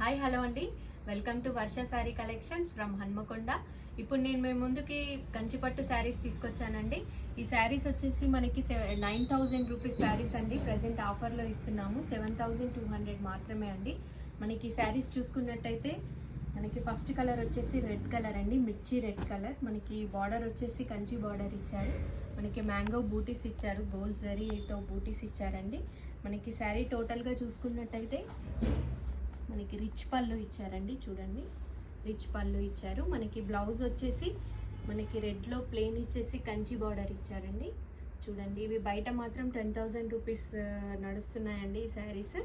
Hi hello అండి, welcome to Varsha sari collections from Hanamkonda. ఇప్పుడు నేను మీ ముందుకి కంచిపట్టు శారీస్ తీసుకొచ్చానండి. ఈ శారీస్ వచ్చేసి మనకి 9,000 రూపీస్ శారీస్ అండి. ప్రజెంట్ ఆఫర్లో ఇస్తున్నాము. 7,200 మాత్రమే అండి. మనకి శారీస్ చూసుకున్నట్టయితే మనకి ఫస్ట్ కలర్ వచ్చేసి రెడ్ కలర్ అండి, మిర్చి రెడ్ కలర్. మనకి బార్డర్ వచ్చేసి కంచి బార్డర్ ఇచ్చారు. మనకి మ్యాంగో బూటీస్ ఇచ్చారు, గోల్డ్ జరీతో బూటీస్ ఇచ్చారండి. మనకి శారీ టోటల్గా చూసుకున్నట్టయితే మనకి రిచ్ పళ్ళు ఇచ్చారండి. చూడండి, రిచ్ పళ్ళు ఇచ్చారు. మనకి బ్లౌజ్ వచ్చేసి మనకి రెడ్లో ప్లెయిన్ ఇచ్చేసి కంచి బార్డర్ ఇచ్చారండి. చూడండి, ఇవి బయట మాత్రం 10,000 రూపీస్ నడుస్తున్నాయండి ఈ శారీస్.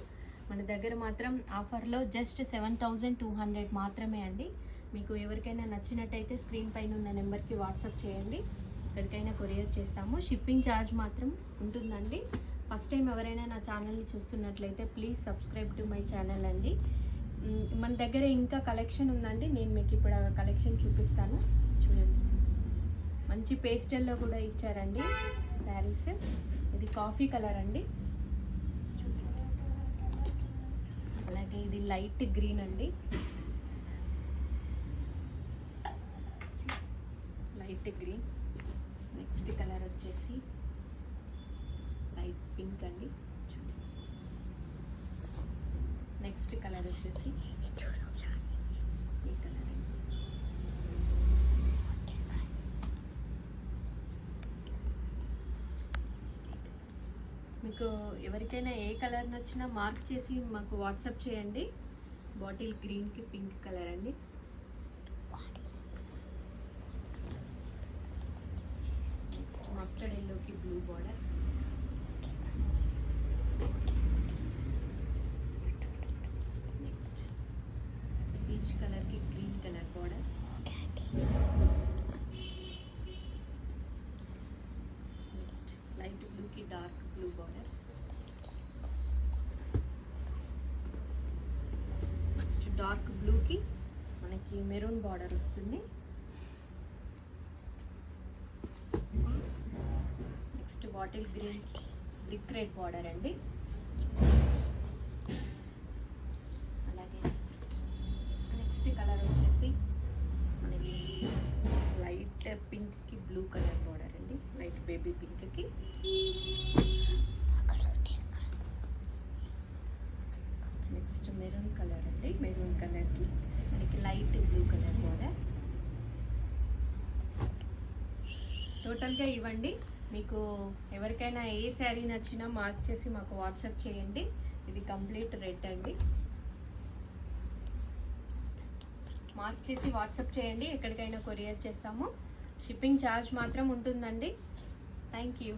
మన దగ్గర మాత్రం ఆఫర్లో జస్ట్ 7,200 మాత్రమే అండి. మీకు ఎవరికైనా నచ్చినట్టయితే స్క్రీన్ పైన ఉన్న నెంబర్కి వాట్సాప్ చేయండి, ఎక్కడికైనా కొరియర్ చేస్తాము. షిప్పింగ్ ఛార్జ్ మాత్రం ఉంటుందండి. ఫస్ట్ టైం ఎవరైనా నా ఛానల్ని చూస్తున్నట్లయితే please subscribe to my channel అండి. మన దగ్గర ఇంకా కలెక్షన్ ఉందండి, నేను మీకు ఇప్పుడు ఆ కలెక్షన్ చూపిస్తాను. చూడండి, మంచి పేస్టల్లో కూడా ఇచ్చారండి శారీస్. ఇది కాఫీ కలర్ అండి. చూడండి, అలాగే ఇది లైట్ గ్రీన్ అండి, లైట్ గ్రీన్. నెక్స్ట్ కలర్ వచ్చేసి లైట్ పింక్ అండి. నెక్స్ట్ కలర్ వచ్చేసి ఈ కలర్ అండి. మీకు ఎవరికైనా ఏ కలర్ నచ్చినా మార్క్ చేసి మాకు వాట్సాప్ చేయండి. బాటిల్ గ్రీన్కి పింక్ కలర్ అండి. నెక్స్ట్ మస్టర్డ్ ఎల్లోకి బ్లూ బార్డర్. నెక్స్ట్ పీచ్ కలర్కి green colour border. Next light బ్లూకి dark blue border. Next dark బ్లూకి మనకి మెరూన్ బార్డర్ వస్తుంది. Next bottle green brick red border అండి. అలాగే నెక్స్ట్ కలర్ వచ్చేసి మనకి లైట్ పింక్కి బ్లూ కలర్ బార్డర్ అండి, లైట్ బేబీ పింక్కి. నెక్స్ట్ మెరూన్ కలర్ అండి, మెరూన్ కలర్కి మనకి లైట్ బ్లూ కలర్ బార్డర్. టోటల్గా ఇవ్వండి. మీకు ఎవరికైనా ఏ శారీ నచ్చినా మార్క్ చేసి మాకు వాట్సాప్ చేయండి. ఇది కంప్లీట్ రెడ్ అండి. మార్క్ చేసి వాట్సాప్ చేయండి, ఎక్కడికైనా కొరియర్ చేస్తాము. షిప్పింగ్ ఛార్జ్ మాత్రం ఉంటుందండి. Thank you.